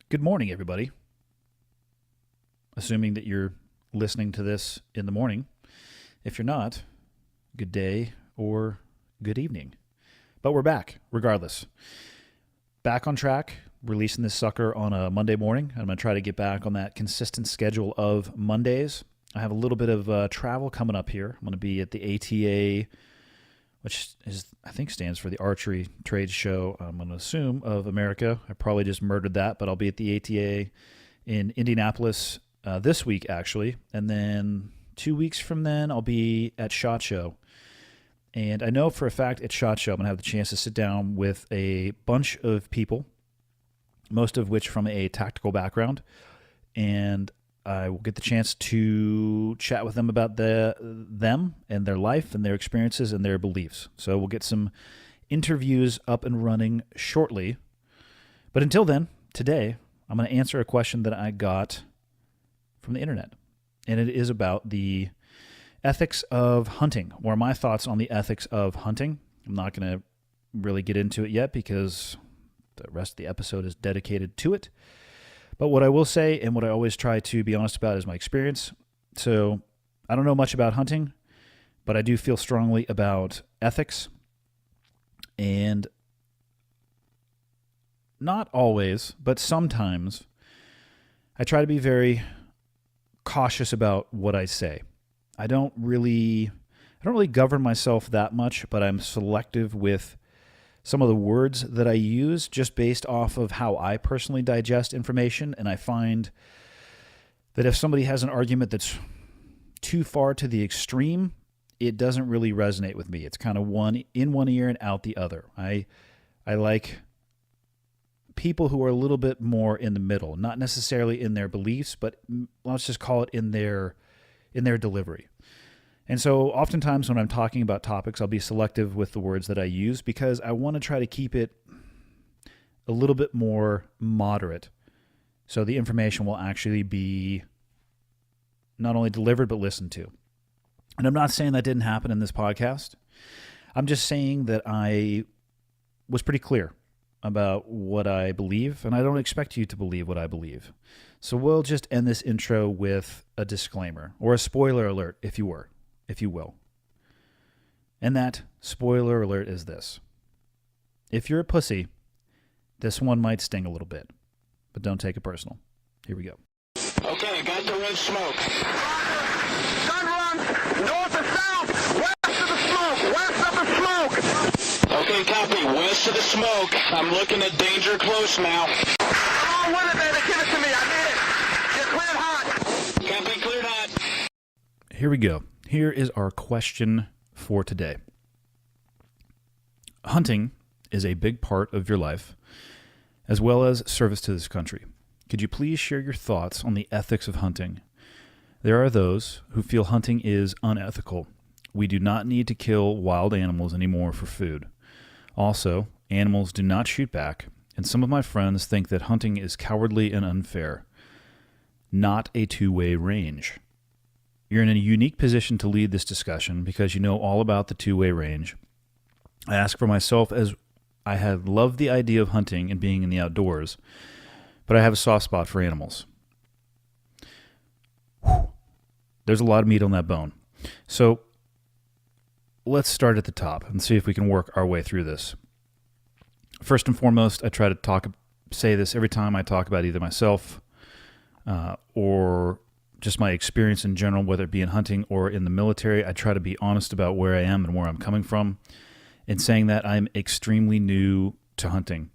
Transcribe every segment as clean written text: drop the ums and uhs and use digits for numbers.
Good morning, everybody. Assuming that you're listening to this in the morning. If you're not, good day or good evening. But we're back, regardless. Back on track, releasing this sucker on a Monday morning. I'm going to try to get back on that consistent schedule of Mondays. I have a little bit of travel coming up here. I'm going to be at the ATA, which I think stands for the Archery Trade Show, I'm going to assume, of America. I probably just murdered that, but I'll be at the ATA in Indianapolis this week, actually. And then 2 weeks from then, I'll be at SHOT Show. And I know for a fact at SHOT Show, I'm going to have the chance to sit down with a bunch of people, most of which from a tactical background. And I will get the chance to chat with them about them and their life and their experiences and their beliefs. So we'll get some interviews up and running shortly. But until then, today, I'm going to answer a question that I got from the internet. And it is about the ethics of hunting, or my thoughts on the ethics of hunting. I'm not going to really get into it yet because the rest of the episode is dedicated to it. But what I will say, and what I always try to be honest about, is my experience. So I don't know much about hunting, but I do feel strongly about ethics. And not always, but sometimes, I try to be very cautious about what I say. I don't really govern myself that much, but I'm selective with some of the words that I use just based off of how I personally digest information. And I find that if somebody has an argument that's too far to the extreme, it doesn't really resonate with me. It's kind of one in one ear and out the other. I like people who are a little bit more in the middle, not necessarily in their beliefs, but let's just call it in their delivery. And so oftentimes when I'm talking about topics, I'll be selective with the words that I use because I want to try to keep it a little bit more moderate. So the information will actually be not only delivered, but listened to. And I'm not saying that didn't happen in this podcast. I'm just saying that I was pretty clear about what I believe, and I don't expect you to believe what I believe. So we'll just end this intro with a disclaimer, or a spoiler alert, if you will. And that spoiler alert is this. If you're a pussy, this one might sting a little bit, but don't take it personal. Here we go. Okay, got the red smoke. Gun run, north or south, west of the smoke, west of the smoke. Okay, copy, west of the smoke. I'm looking at danger close now. Come on with it, baby, give it to me, I need it. Get cleared hot. Copy, cleared hot. Here we go. Here is our question for today. Hunting is a big part of your life, as well as service to this country. Could you please share your thoughts on the ethics of hunting? There are those who feel hunting is unethical. We do not need to kill wild animals anymore for food. Also, animals do not shoot back, and some of my friends think that hunting is cowardly and unfair. Not a two-way range. You're in a unique position to lead this discussion because you know all about the two-way range. I ask for myself as I have loved the idea of hunting and being in the outdoors, but I have a soft spot for animals. There's a lot of meat on that bone. So let's start at the top and see if we can work our way through this. First and foremost, I try to say this every time I talk about either myself or just my experience in general, whether it be in hunting or in the military. I try to be honest about where I am and where I'm coming from. In saying that, I'm extremely new to hunting.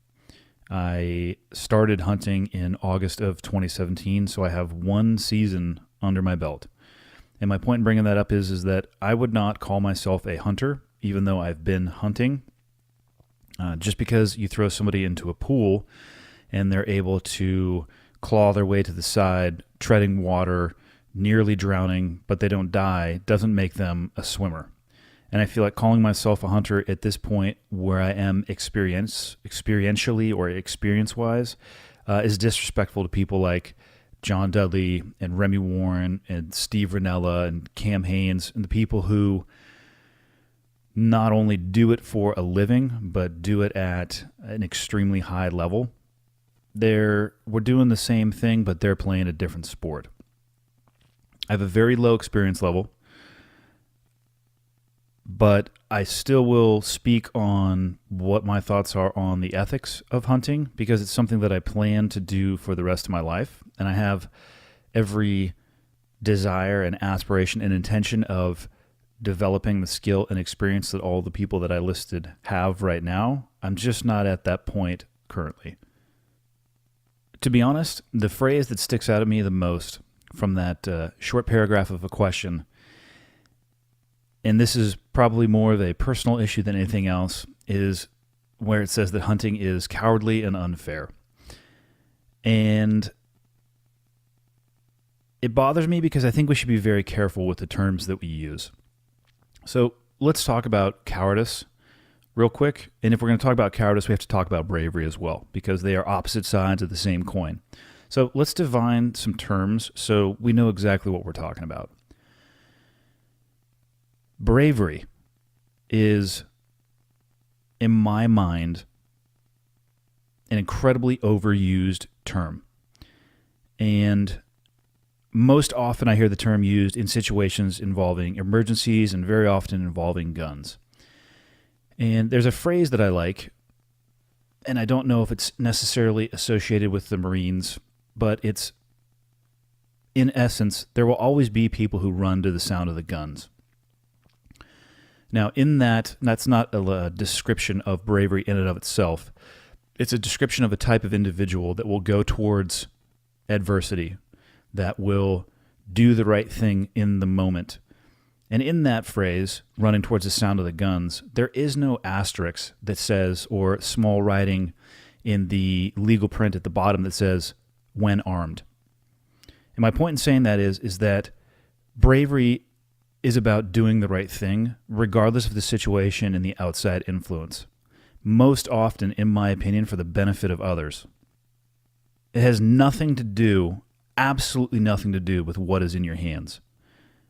I started hunting in August of 2017, so I have one season under my belt. And my point in bringing that up is that I would not call myself a hunter, even though I've been hunting. Just because you throw somebody into a pool and they're able to claw their way to the side, treading water, nearly drowning, but they don't die, doesn't make them a swimmer. And I feel like calling myself a hunter at this point where I am experientially or experience-wise is disrespectful to people like John Dudley and Remy Warren and Steve Rinella and Cam Hanes and the people who not only do it for a living, but do it at an extremely high level. we're doing the same thing, but they're playing a different sport. I have a very low experience level, but I still will speak on what my thoughts are on the ethics of hunting, because it's something that I plan to do for the rest of my life, and I have every desire and aspiration and intention of developing the skill and experience that all the people that I listed have right now. I'm just not at that point currently. To be honest, the phrase that sticks out at me the most from that short paragraph of a question, and this is probably more of a personal issue than anything else, is where it says that hunting is cowardly and unfair. And it bothers me because I think we should be very careful with the terms that we use. So let's talk about cowardice real quick. And if we're going to talk about cowardice, we have to talk about bravery as well, because they are opposite sides of the same coin. So let's define some terms so we know exactly what we're talking about. Bravery is, in my mind, an incredibly overused term. And most often I hear the term used in situations involving emergencies and very often involving guns. And there's a phrase that I like, and I don't know if it's necessarily associated with the Marines, but it's, in essence, there will always be people who run to the sound of the guns. Now, in that's not a description of bravery in and of itself. It's a description of a type of individual that will go towards adversity, that will do the right thing in the moment. And in that phrase, running towards the sound of the guns, there is no asterisk that says, or small writing in the legal print at the bottom that says, when armed. And my point in saying that is that bravery is about doing the right thing, regardless of the situation and the outside influence. Most often, in my opinion, for the benefit of others. It has nothing to do, absolutely nothing to do with what is in your hands.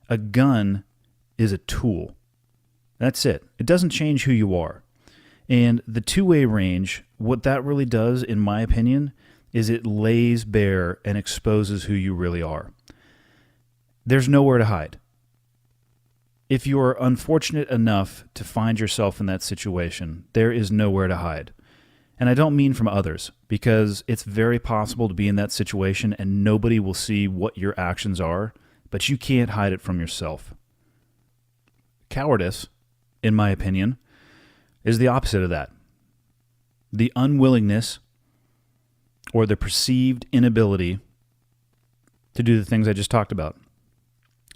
A gun is a tool. That's it. It doesn't change who you are. And the two-way range, what that really does, in my opinion, is it lays bare and exposes who you really are. There's nowhere to hide. If you are unfortunate enough to find yourself in that situation, there is nowhere to hide. And I don't mean from others, because it's very possible to be in that situation and nobody will see what your actions are, but you can't hide it from yourself. Cowardice, in my opinion, is the opposite of that. The unwillingness or the perceived inability to do the things I just talked about.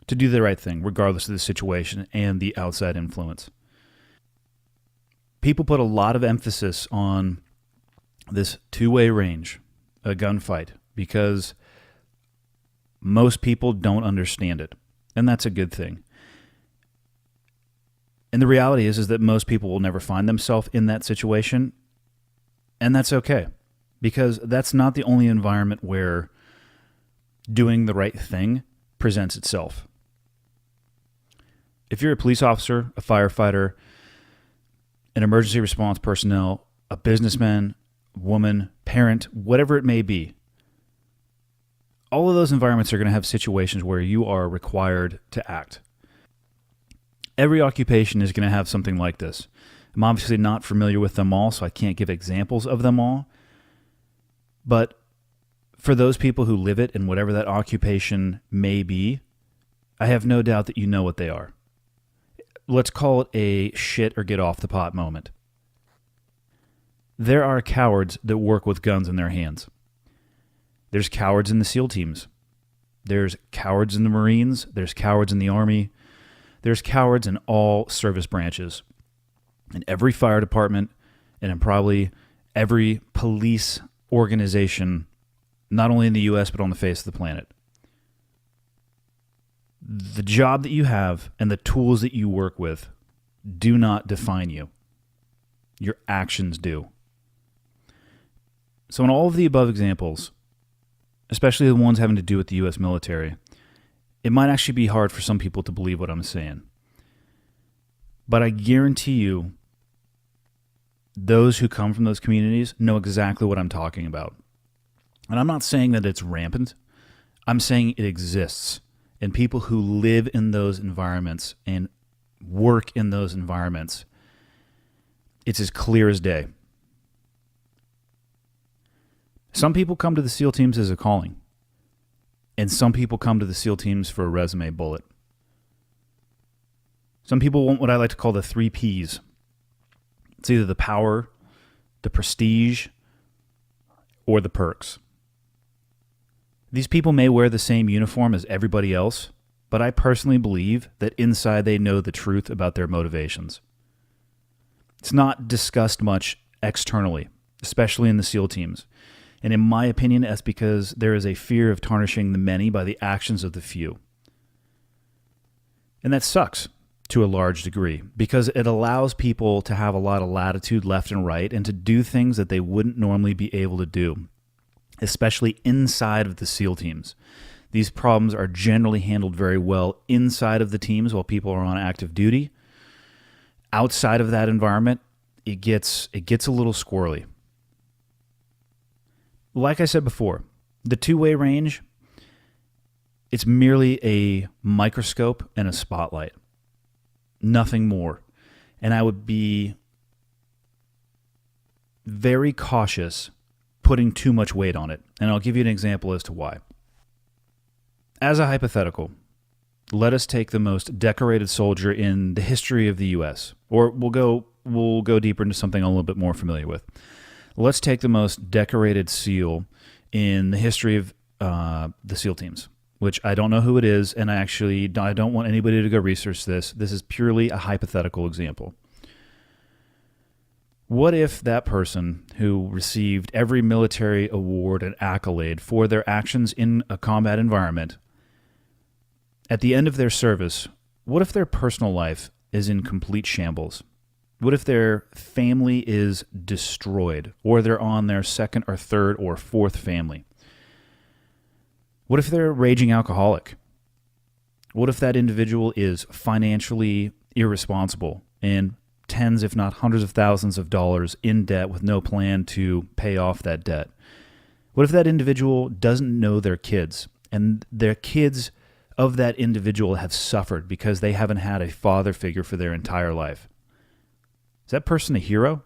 To do the right thing, regardless of the situation and the outside influence. People put a lot of emphasis on this two-way range, a gunfight, because most people don't understand it, and that's a good thing. And the reality is that most people will never find themselves in that situation, and that's okay, because that's not the only environment where doing the right thing presents itself. If you're a police officer, a firefighter, an emergency response personnel, a businessman, woman, parent, whatever it may be, all of those environments are going to have situations where you are required to act. Every occupation is going to have something like this. I'm obviously not familiar with them all, so I can't give examples of them all. But for those people who live it and whatever that occupation may be, I have no doubt that you know what they are. Let's call it a shit or get off the pot moment. There are cowards that work with guns in their hands. There's cowards in the SEAL teams. There's cowards in the Marines. There's cowards in the Army. There's cowards in all service branches. In every fire department and in probably every police organization, not only in the U.S., but on the face of the planet. The job that you have and the tools that you work with do not define you. Your actions do. So in all of the above examples, especially the ones having to do with the U.S. military, it might actually be hard for some people to believe what I'm saying. But I guarantee you, those who come from those communities know exactly what I'm talking about. And I'm not saying that it's rampant. I'm saying it exists. And people who live in those environments and work in those environments, it's as clear as day. Some people come to the SEAL teams as a calling, and some people come to the SEAL teams for a resume bullet. Some people want what I like to call the 3 Ps. It's either the power, the prestige, or the perks. These people may wear the same uniform as everybody else, but I personally believe that inside they know the truth about their motivations. It's not discussed much externally, especially in the SEAL teams. And in my opinion, that's because there is a fear of tarnishing the many by the actions of the few. And that sucks to a large degree because it allows people to have a lot of latitude left and right and to do things that they wouldn't normally be able to do, especially inside of the SEAL teams. These problems are generally handled very well inside of the teams while people are on active duty. Outside of that environment, it gets a little squirrely. Like I said before, the two-way range, it's merely a microscope and a spotlight. Nothing more. And I would be very cautious putting too much weight on it. And I'll give you an example as to why. As a hypothetical, let us take the most decorated soldier in the history of the U.S., or we'll go deeper into something I'm a little bit more familiar with. Let's take the most decorated SEAL in the history of the SEAL teams, which I don't know who it is, and I don't want anybody to go research this. This is purely a hypothetical example. What if that person who received every military award and accolade for their actions in a combat environment, at the end of their service, what if their personal life is in complete shambles? What if their family is destroyed, or they're on their second or third or fourth family? What if they're a raging alcoholic? What if that individual is financially irresponsible and tens, if not hundreds of thousands of dollars in debt with no plan to pay off that debt? What if that individual doesn't know their kids, and their kids of that individual have suffered because they haven't had a father figure for their entire life? Is that person a hero?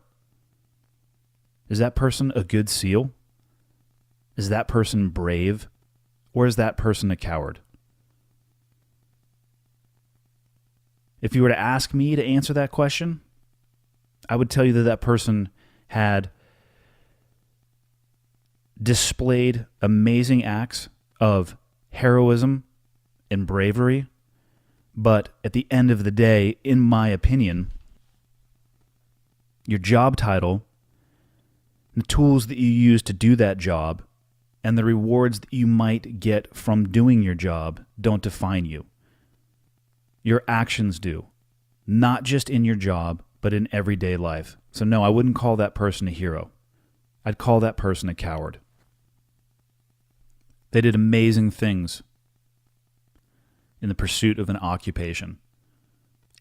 Is that person a good SEAL? Is that person brave? Or is that person a coward? If you were to ask me to answer that question, I would tell you that that person had displayed amazing acts of heroism and bravery, but at the end of the day, in my opinion, your job title, the tools that you use to do that job, and the rewards that you might get from doing your job don't define you. Your actions do, not just in your job, but in everyday life. So no, I wouldn't call that person a hero. I'd call that person a coward. They did amazing things in the pursuit of an occupation,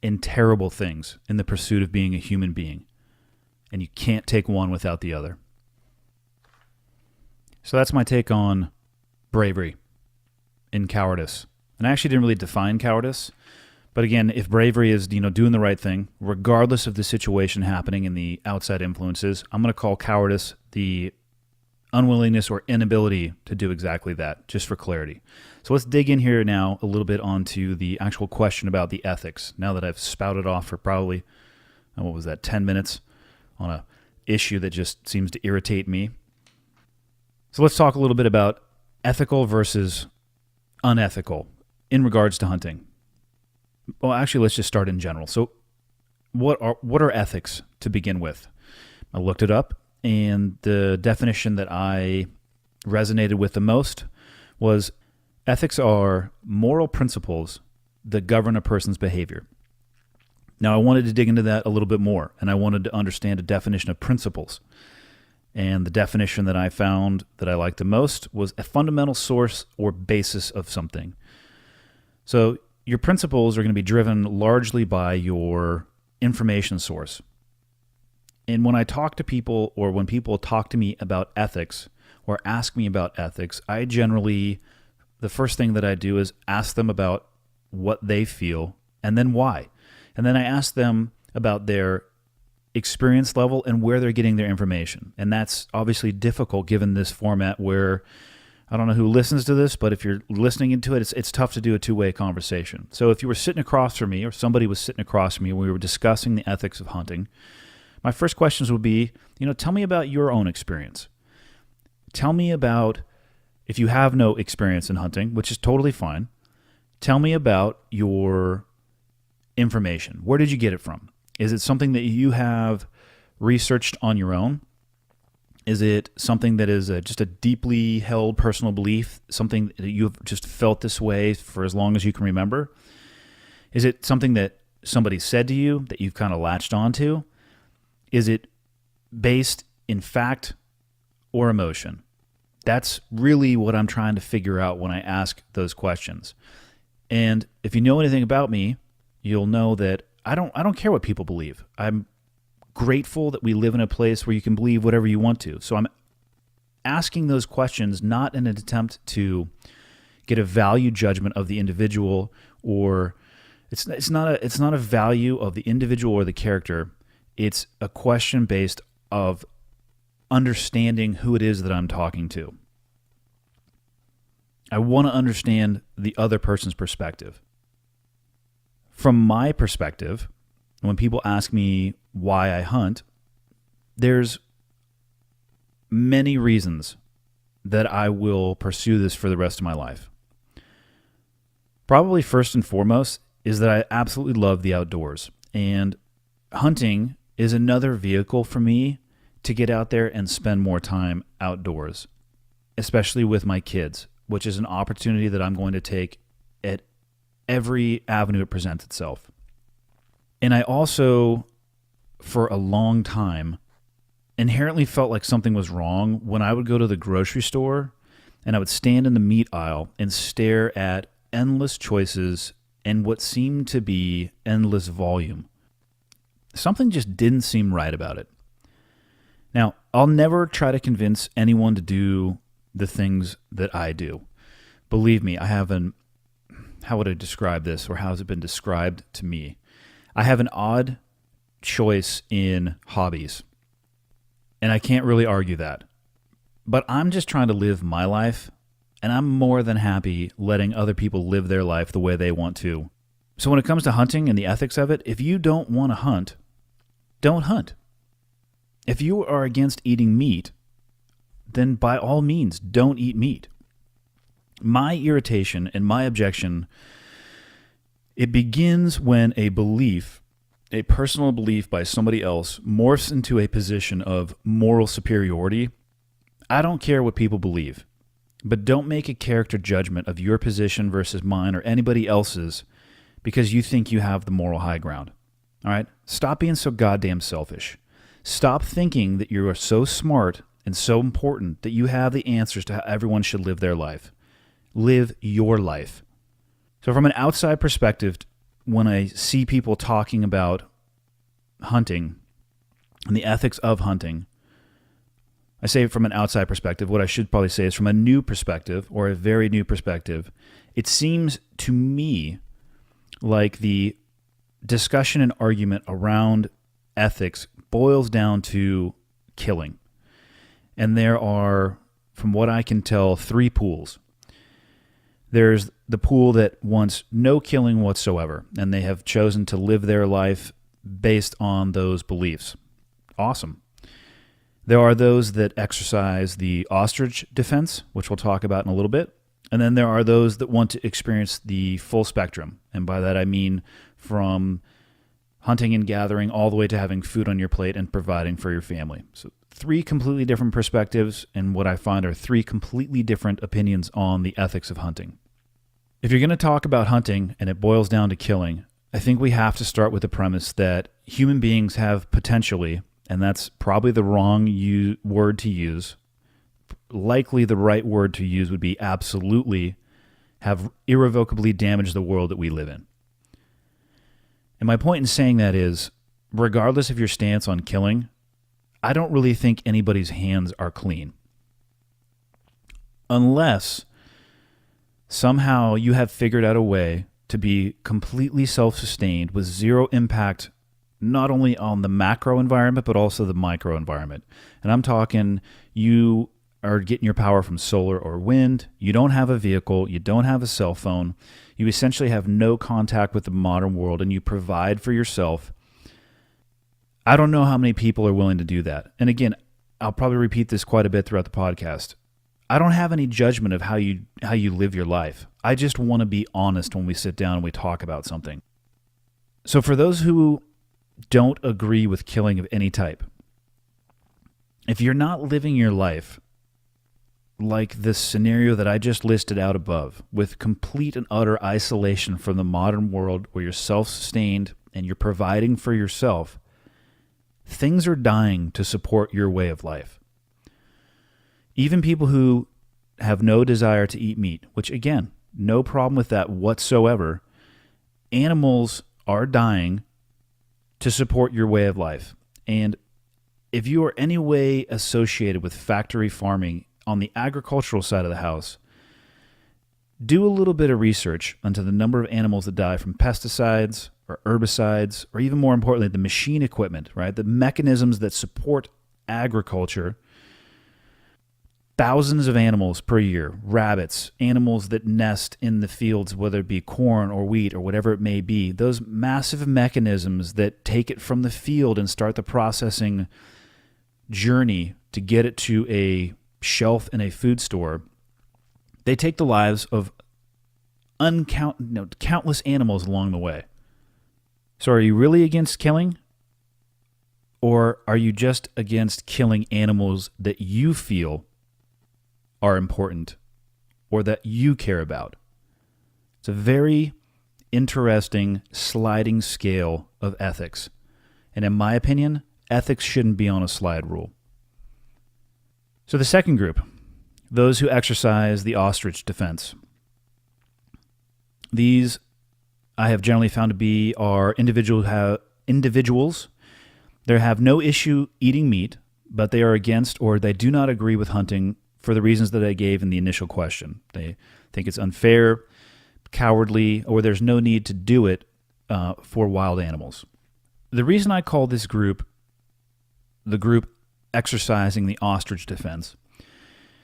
and terrible things in the pursuit of being a human being. And you can't take one without the other. So that's my take on bravery and cowardice. And I actually didn't really define cowardice. But again, if bravery is, doing the right thing, regardless of the situation happening and the outside influences, I'm going to call cowardice the unwillingness or inability to do exactly that, just for clarity. So let's dig in here now a little bit onto the actual question about the ethics, now that I've spouted off for probably, 10 minutes on a issue that just seems to irritate me. So let's talk a little bit about ethical versus unethical in regards to hunting. Well, actually, let's just start in general. So what are ethics to begin with? I looked it up, and the definition that I resonated with the most was ethics are moral principles that govern a person's behavior. Now, I wanted to dig into that a little bit more, and I wanted to understand a definition of principles. And the definition that I found that I liked the most was a fundamental source or basis of something. So your principles are going to be driven largely by your information source. And when I talk to people, or when people talk to me about ethics or ask me about ethics, I generally, the first thing that I do is ask them about what they feel and then why. And then I ask them about their experience level and where they're getting their information. And that's obviously difficult given this format where I don't know who listens to this, but if you're listening into it, it's tough to do a two-way conversation. So if you were sitting across from me or somebody was sitting across from me and we were discussing the ethics of hunting, my first questions would be, tell me about your own experience. Tell me about, if you have no experience in hunting, which is totally fine, tell me about your information. Where did you get it from? Is it something that you have researched on your own? Is it something that is just a deeply held personal belief, something that you've just felt this way for as long as you can remember? Is it something that somebody said to you that you've kind of latched onto? Is it based in fact or emotion? That's really what I'm trying to figure out when I ask those questions. And if you know anything about me, you'll know that I don't care what people believe. I'm grateful that we live in a place where you can believe whatever you want to. So I'm asking those questions not in an attempt to get a value judgment of the individual, or it's not a value of the individual or the character. It's a question based of understanding who it is that I'm talking to. I want to understand the other person's perspective. From my perspective, when people ask me why I hunt, there's many reasons that I will pursue this for the rest of my life. Probably first and foremost is that I absolutely love the outdoors, and hunting is another vehicle for me to get out there and spend more time outdoors, especially with my kids, which is an opportunity that I'm going to take at every avenue it presents itself. And I also, for a long time, inherently felt like something was wrong when I would go to the grocery store and I would stand in the meat aisle and stare at endless choices and what seemed to be endless volume. Something just didn't seem right about it. Now, I'll never try to convince anyone to do the things that I do. Believe me, I have how would I describe this, or how has it been described to me? I have an odd choice in hobbies, and I can't really argue that. But I'm just trying to live my life, and I'm more than happy letting other people live their life the way they want to. So when it comes to hunting and the ethics of it, if you don't want to hunt, don't hunt. If you are against eating meat, then by all means, don't eat meat. My irritation and my objection, it begins when a belief, a personal belief by somebody else, morphs into a position of moral superiority. I don't care what people believe, but don't make a character judgment of your position versus mine or anybody else's because you think you have the moral high ground. All right? Stop being so goddamn selfish. Stop thinking that you are so smart and so important that you have the answers to how everyone should live their life. Live your life. So from an outside perspective, when I see people talking about hunting and the ethics of hunting, I say from an outside perspective. What I should probably say is from a new perspective, or a very new perspective. It seems to me like the discussion and argument around ethics boils down to killing. And there are, from what I can tell, three pools. There's the pool that wants no killing whatsoever, and they have chosen to live their life based on those beliefs. Awesome. There are those that exercise the ostrich defense, which we'll talk about in a little bit. And then there are those that want to experience the full spectrum. And by that I mean from hunting and gathering all the way to having food on your plate and providing for your family. So three completely different perspectives, and what I find are three completely different opinions on the ethics of hunting. If you're going to talk about hunting and it boils down to killing, I think we have to start with the premise that human beings have potentially, and that's probably the wrong word to use, likely the right word to use would be absolutely, have irrevocably damaged the world that we live in. And my point in saying that is, regardless of your stance on killing, I don't really think anybody's hands are clean. unless somehow you have figured out a way to be completely self-sustained with zero impact, not only on the macro environment, but also the micro environment. And I'm talking you are getting your power from solar or wind. You don't have a vehicle. You don't have a cell phone. You essentially have no contact with the modern world, and you provide for yourself. I don't know how many people are willing to do that. And again, I'll probably repeat this quite a bit throughout the podcast. I don't have any judgment of how you live your life. I just want to be honest when we sit down and we talk about something. So for those who don't agree with killing of any type, if you're not living your life like this scenario that I just listed out above, with complete and utter isolation from the modern world where you're self-sustained and you're providing for yourself, things are dying to support your way of life. Even people who have no desire to eat meat, which again, no problem with that whatsoever, animals are dying to support your way of life. And if you are any way associated with factory farming on the agricultural side of the house, do a little bit of research into the number of animals that die from pesticides or herbicides, or even more importantly, the machine equipment, right? The mechanisms that support agriculture. Thousands of animals per year, rabbits, animals that nest in the fields, whether it be corn or wheat or whatever it may be, those massive mechanisms that take it from the field and start the processing journey to get it to a shelf in a food store, they take the lives of countless animals along the way. So are you really against killing? Or are you just against killing animals that you feel are important or that you care about? It's a very interesting sliding scale of ethics. And in my opinion, ethics shouldn't be on a slide rule. So the second group, those who exercise the ostrich defense. These I have generally found to be are individuals. They have no issue eating meat, but they are against or they do not agree with hunting for the reasons that I gave in the initial question. They think it's unfair, cowardly, or there's no need to do it for wild animals. The reason I call this group the group exercising the ostrich defense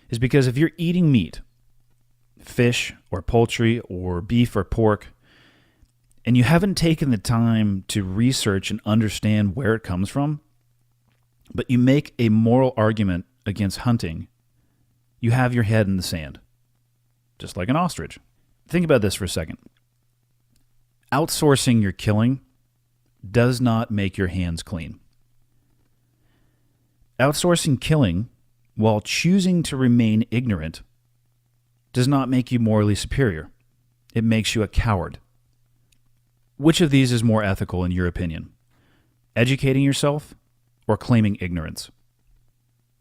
is because if you're eating meat, fish or poultry or beef or pork, and you haven't taken the time to research and understand where it comes from, but you make a moral argument against hunting, you have your head in the sand, just like an ostrich. Think about this for a second. Outsourcing your killing does not make your hands clean. Outsourcing killing while choosing to remain ignorant does not make you morally superior. It makes you a coward. Which of these is more ethical in your opinion? Educating yourself or claiming ignorance?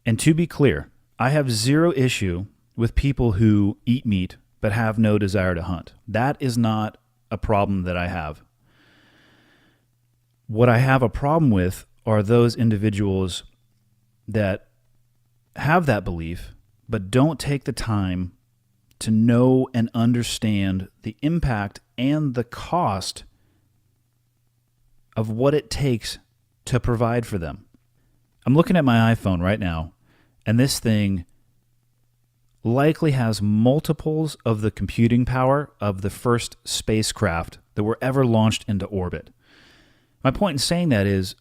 And to be clear, I have zero issue with people who eat meat but have no desire to hunt. That is not a problem that I have. What I have a problem with are those individuals that have that belief but don't take the time to know and understand the impact and the cost of what it takes to provide for them. I'm looking at my iPhone right now, and this thing likely has multiples of the computing power of the first spacecraft that were ever launched into orbit. My point in saying that is,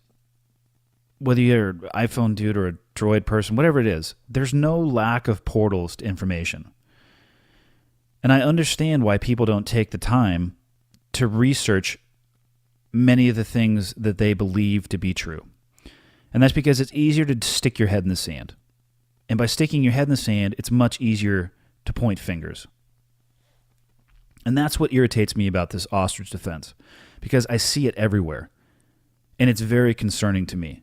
whether you're an iPhone dude or a Droid person, whatever it is, there's no lack of portals to information. And I understand why people don't take the time to research many of the things that they believe to be true. And that's because it's easier to stick your head in the sand. And by sticking your head in the sand, it's much easier to point fingers. And that's what irritates me about this ostrich defense, because I see it everywhere. And it's very concerning to me.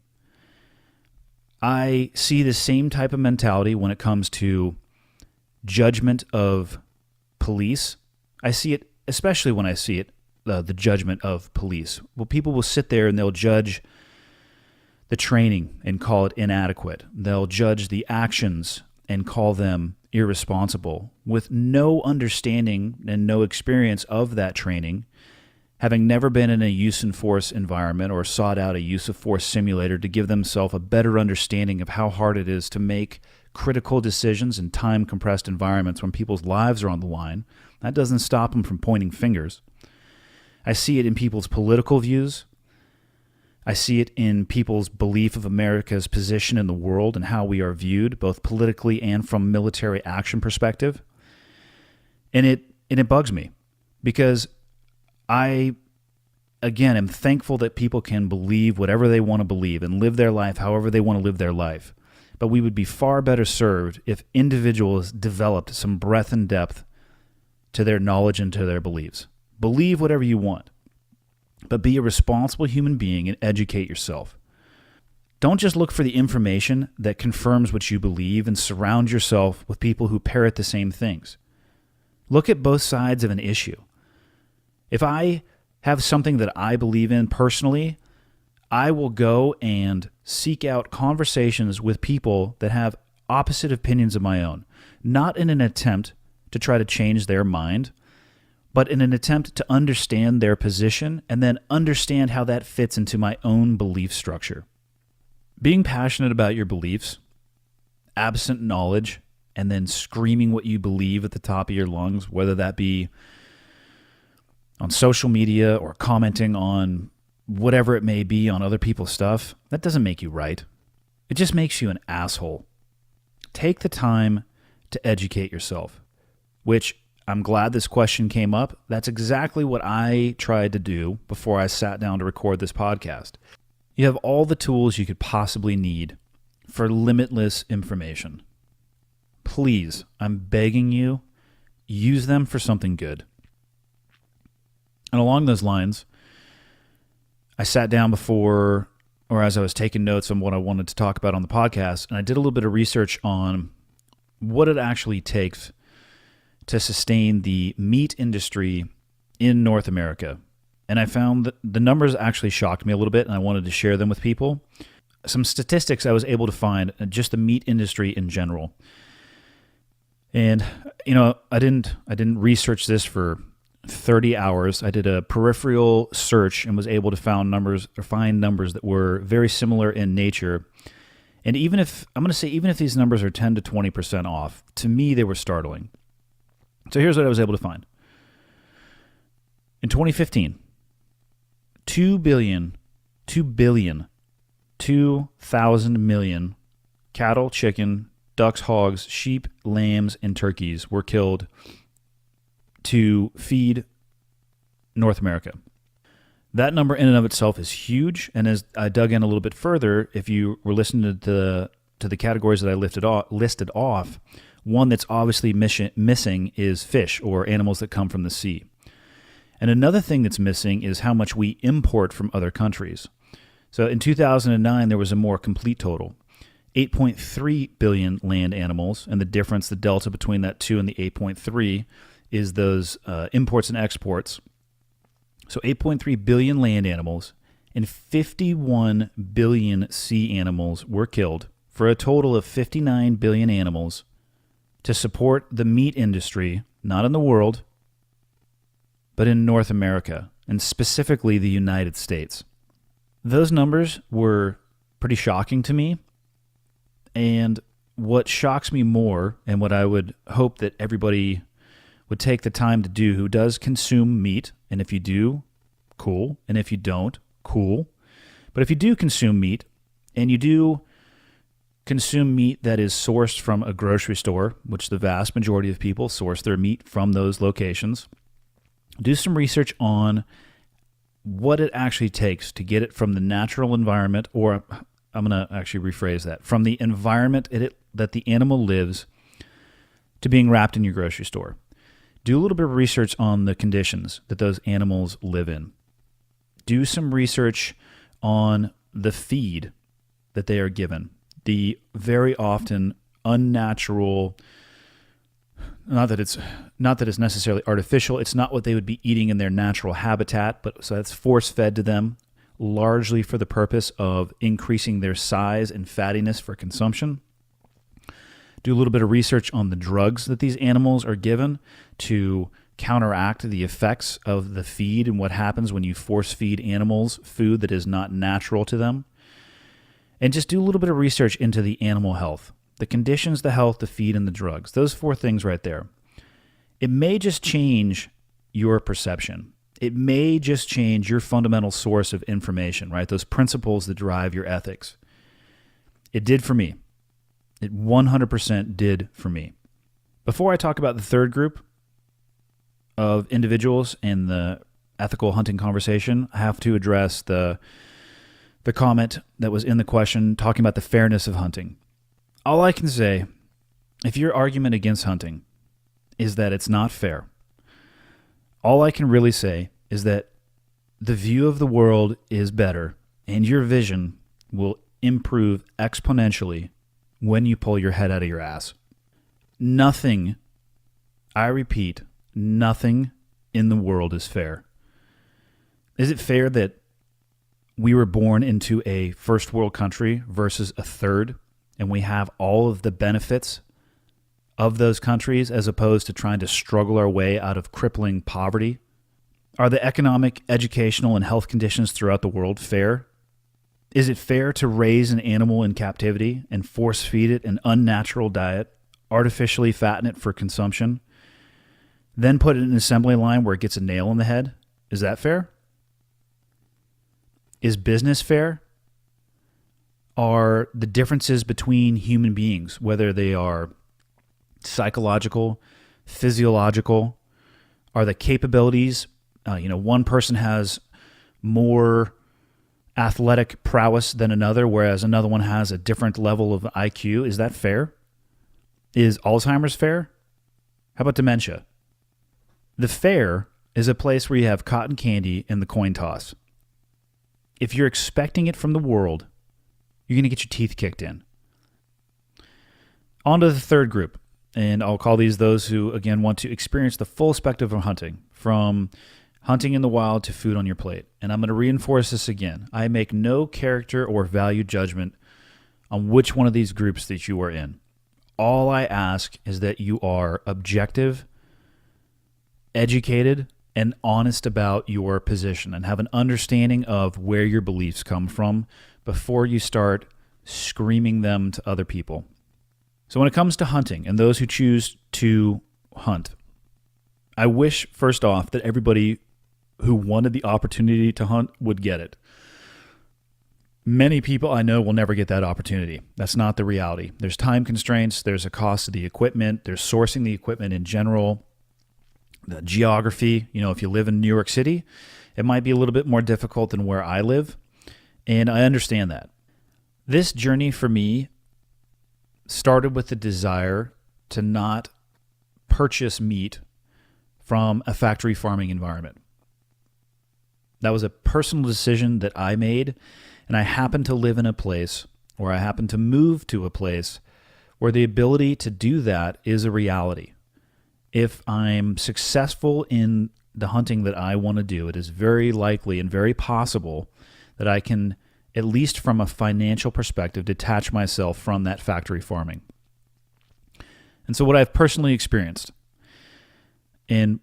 I see the same type of mentality when it comes to judgment of police. I see it, especially when I see it, the judgment of police. Well, people will sit there and they'll judge the training and call it inadequate. They'll judge the actions and call them irresponsible with no understanding and no experience of that training, having never been in a use and force environment or sought out a use of force simulator to give themselves a better understanding of how hard it is to make critical decisions in time-compressed environments when people's lives are on the line. That doesn't stop them from pointing fingers. I see it in people's political views. I see it in people's belief of America's position in the world and how we are viewed, both politically and from a military action perspective. And it bugs me because I, again, am thankful that people can believe whatever they want to believe and live their life however they want to live their life. But we would be far better served if individuals developed some breadth and depth to their knowledge and to their beliefs. Believe whatever you want, but be a responsible human being and educate yourself. Don't just look for the information that confirms what you believe and surround yourself with people who parrot the same things. Look at both sides of an issue. If I have something that I believe in personally, I will go and seek out conversations with people that have opposite opinions of my own, not in an attempt to try to change their mind, but in an attempt to understand their position and then understand how that fits into my own belief structure. Being passionate about your beliefs, absent knowledge, and then screaming what you believe at the top of your lungs, whether that be on social media or commenting on whatever it may be on other people's stuff, that doesn't make you right. It just makes you an asshole. Take the time to educate yourself, which I'm glad this question came up. That's exactly what I tried to do before I sat down to record this podcast. You have all the tools you could possibly need for limitless information. Please, I'm begging you, use them for something good. And along those lines, I sat down before, or as I was taking notes on what I wanted to talk about on the podcast, and I did a little bit of research on what it actually takes to sustain the meat industry in North America. And I found that the numbers actually shocked me a little bit, and I wanted to share them with people. Some statistics I was able to find, just the meat industry in general. And, you know, I didn't research this for 30 hours. I did a peripheral search and was able to find numbers that were very similar in nature. And even if these numbers are 10 to 20% off, to me they were startling. So here's what I was able to find. In 2015, 2,000 million cattle, chicken, ducks, hogs, sheep, lambs, and turkeys were killed to feed North America. That number in and of itself is huge, and as I dug in a little bit further, if you were listening to the categories that I listed off, one that's obviously missing is fish or animals that come from the sea. And another thing that's missing is how much we import from other countries. So in 2009, there was a more complete total. 8.3 billion land animals, and the delta between that 2 and the 8.3 is those imports and exports. So 8.3 billion land animals and 51 billion sea animals were killed for a total of 59 billion animals to support the meat industry, not in the world, but in North America, and specifically the United States. Those numbers were pretty shocking to me, and what shocks me more, and what I would hope that everybody would take the time to do who does consume meat, and if you do, cool, and if you don't, cool. But if you do consume meat, and you do consume meat that is sourced from a grocery store, which the vast majority of people source their meat from those locations, do some research on what it actually takes to get it from the natural environment, or I'm going to actually rephrase that, from the environment that the animal lives to being wrapped in your grocery store. Do a little bit of research on the conditions that those animals live in. Do some research on the feed that they are given. The very often unnatural, not that it's necessarily artificial, it's not what they would be eating in their natural habitat, but so that's force-fed to them, largely for the purpose of increasing their size and fattiness for consumption. Do a little bit of research on the drugs that these animals are given to counteract the effects of the feed and what happens when you force feed animals food that is not natural to them. And just do a little bit of research into the animal health, the conditions, the health, the feed, and the drugs. Those 4 things right there. It may just change your perception. It may just change your fundamental source of information, right? Those principles that drive your ethics. It did for me. It 100% did for me. Before I talk about the third group of individuals in the ethical hunting conversation, I have to address the comment that was in the question talking about the fairness of hunting. All I can say, if your argument against hunting is that it's not fair, all I can really say is that the view of the world is better and your vision will improve exponentially when you pull your head out of your ass. Nothing, I repeat, nothing in the world is fair. Is it fair that we were born into a first world country versus a third, and we have all of the benefits of those countries as opposed to trying to struggle our way out of crippling poverty? Are the economic, educational, and health conditions throughout the world fair? Is it fair to raise an animal in captivity and force feed it an unnatural diet, artificially fatten it for consumption, then put it in an assembly line where it gets a nail in the head? Is that fair? Is business fair? Are the differences between human beings, whether they are psychological, physiological, are the capabilities, one person has more athletic prowess than another, whereas another one has a different level of IQ. Is that fair? Is Alzheimer's fair? How about dementia? The fair is a place where you have cotton candy and the coin toss. If you're expecting it from the world, you're going to get your teeth kicked in. On to the third group, and I'll call these those who, again, want to experience the full spectrum of hunting, from hunting in the wild to food on your plate. And I'm going to reinforce this again. I make no character or value judgment on which one of these groups that you are in. All I ask is that you are objective, educated, and honest about your position and have an understanding of where your beliefs come from before you start screaming them to other people. So when it comes to hunting and those who choose to hunt, I wish, first off, that everybody who wanted the opportunity to hunt would get it. Many people I know will never get that opportunity. That's not the reality. There's time constraints. There's a cost of the equipment. There's sourcing the equipment in general. The geography, if you live in New York City, it might be a little bit more difficult than where I live. And I understand that. This journey for me started with the desire to not purchase meat from a factory farming environment. That was a personal decision that I made, and I happened to live in a place, or I happened to move to a place, where the ability to do that is a reality. If I'm successful in the hunting that I want to do, it is very likely and very possible that I can, at least from a financial perspective, detach myself from that factory farming. And so what I've personally experienced, and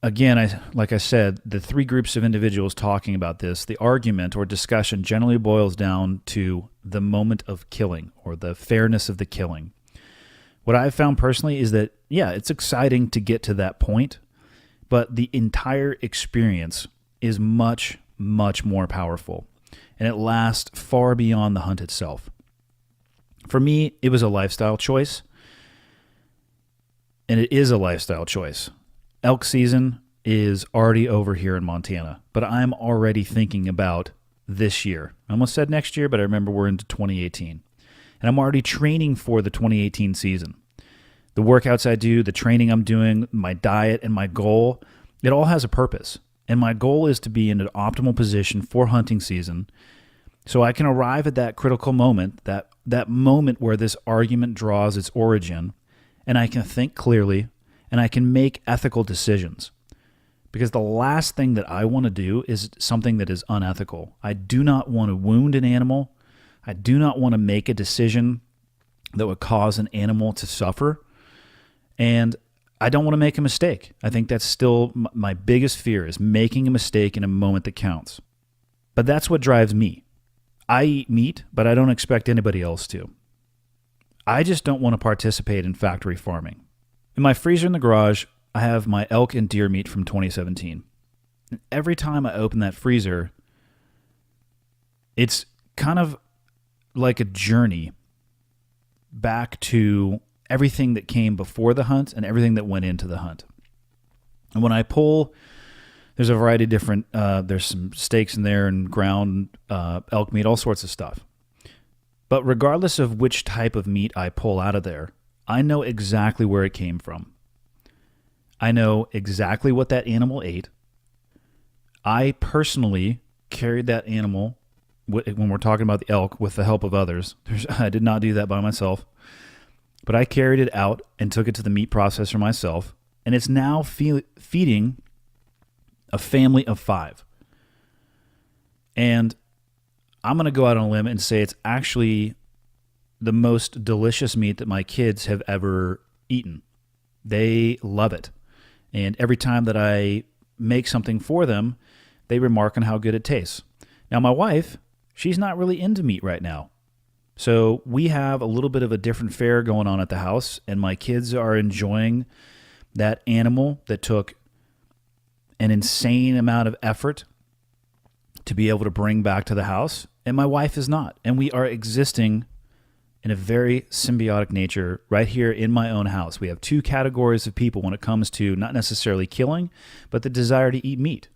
again, like I said, the 3 groups of individuals talking about this, the argument or discussion generally boils down to the moment of killing or the fairness of the killing. What I've found personally is that, yeah, it's exciting to get to that point, but the entire experience is much, much more powerful, and it lasts far beyond the hunt itself. For me, it was a lifestyle choice, and it is a lifestyle choice. Elk season is already over here in Montana, but I'm already thinking about this year. I almost said next year, but I remember we're into 2018. And I'm already training for the 2018 season. The workouts I do, the training I'm doing, my diet, and my goal, it all has a purpose. And my goal is to be in an optimal position for hunting season so I can arrive at that critical moment, that moment where this argument draws its origin, and I can think clearly, and I can make ethical decisions. Because the last thing that I want to do is something that is unethical. I do not want to wound an animal. I do not want to make a decision that would cause an animal to suffer. And I don't want to make a mistake. I think that's still my biggest fear, is making a mistake in a moment that counts. But that's what drives me. I eat meat, but I don't expect anybody else to. I just don't want to participate in factory farming. In my freezer in the garage, I have my elk and deer meat from 2017. And every time I open that freezer, it's kind of like a journey back to everything that came before the hunt and everything that went into the hunt. And when I pull, there's a variety of different, there's some steaks in there and ground elk meat, all sorts of stuff. But regardless of which type of meat I pull out of there, I know exactly where it came from. I know exactly what that animal ate. I personally carried that animal, when we're talking about the elk, with the help of others. I did not do that by myself. But I carried it out and took it to the meat processor myself, and it's now feeding a family of 5. And I'm going to go out on a limb and say it's actually the most delicious meat that my kids have ever eaten. They love it. And every time that I make something for them, they remark on how good it tastes. Now, my wife, she's not really into meat right now. So we have a little bit of a different fare going on at the house, and my kids are enjoying that animal that took an insane amount of effort to be able to bring back to the house, and my wife is not. And we are existing in a very symbiotic nature right here in my own house. We have 2 categories of people when it comes to not necessarily killing, but the desire to eat meat.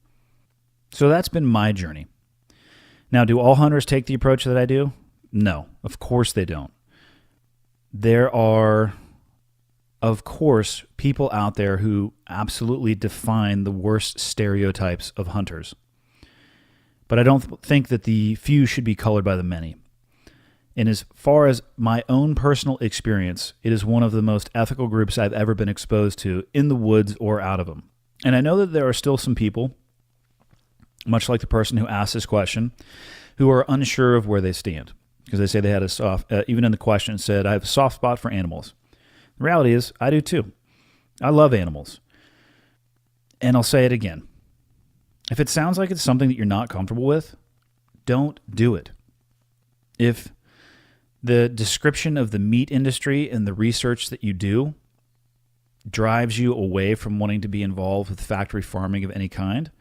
So that's been my journey. Now, do all hunters take the approach that I do? No, of course they don't. There are, of course, people out there who absolutely define the worst stereotypes of hunters. But I don't think that the few should be colored by the many. And as far as my own personal experience, it is one of the most ethical groups I've ever been exposed to in the woods or out of them. And I know that there are still some people, much like the person who asked this question, who are unsure of where they stand. Because they say they had a soft, even in the question it said, I have a soft spot for animals. The reality is, I do too. I love animals. And I'll say it again. If it sounds like it's something that you're not comfortable with, don't do it. If the description of the meat industry and the research that you do drives you away from wanting to be involved with factory farming of any kind,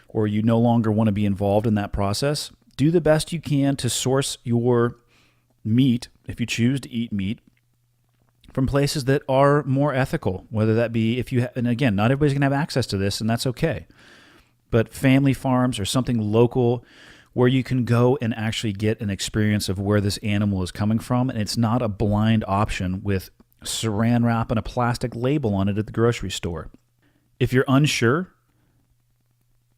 or you no longer want to be involved in that process, do the best you can to source your meat, if you choose to eat meat, from places that are more ethical, whether that be and again, not everybody's going to have access to this, and that's okay. But family farms or something local where you can go and actually get an experience of where this animal is coming from, and it's not a blind option with saran wrap and a plastic label on it at the grocery store. If you're unsure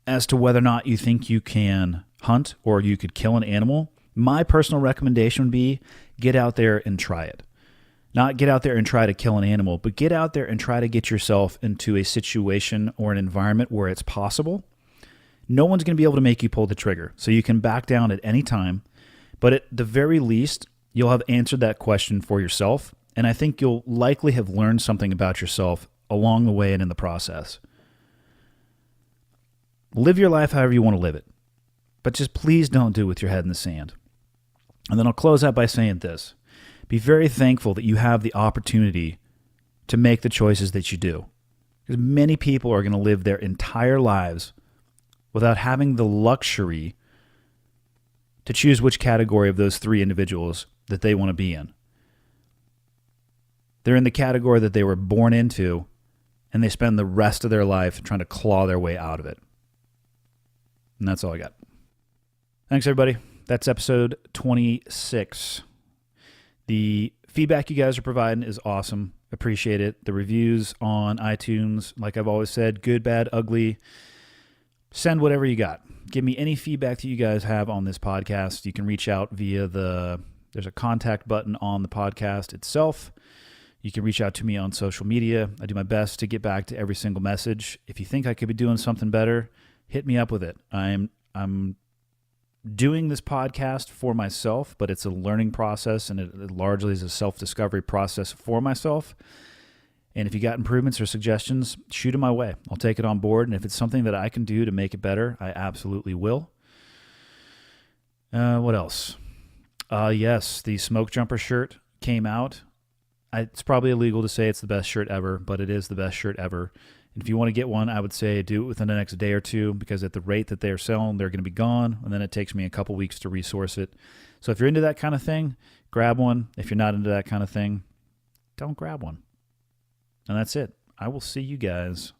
as to whether or not you think you can hunt or you could kill an animal, my personal recommendation would be get out there and try it. Not get out there and try to kill an animal, but get out there and try to get yourself into a situation or an environment where it's possible. No one's going to be able to make you pull the trigger, so you can back down at any time. But at the very least, you'll have answered that question for yourself, and I think you'll likely have learned something about yourself along the way and in the process. Live your life however you want to live it, but just please don't do it with your head in the sand. And then I'll close out by saying this. Be very thankful that you have the opportunity to make the choices that you do. Because many people are going to live their entire lives without having the luxury to choose which category of those 3 individuals that they want to be in. They're in the category that they were born into, and they spend the rest of their life trying to claw their way out of it. And that's all I got. Thanks, everybody. That's episode 26. The feedback you guys are providing is awesome. Appreciate it. The reviews on iTunes, like I've always said, good, bad, ugly. Send whatever you got. Give me any feedback that you guys have on this podcast. You can reach out via there's a contact button on the podcast itself. You can reach out to me on social media. I do my best to get back to every single message. If you think I could be doing something better, hit me up with it. I'm doing this podcast for myself, but it's a learning process, and it largely is a self-discovery process for myself. And if you got improvements or suggestions, shoot them my way. I'll take it on board, and if it's something that I can do to make it better, I absolutely will. What else? Yes, the Smoke Jumper shirt came out. It's probably illegal to say it's the best shirt ever, but it is the best shirt ever. And if you want to get one, I would say do it within the next day or two, because at the rate that they're selling, they're going to be gone, and then it takes me a couple weeks to resource it. So if you're into that kind of thing, grab one. If you're not into that kind of thing, don't grab one. And that's it. I will see you guys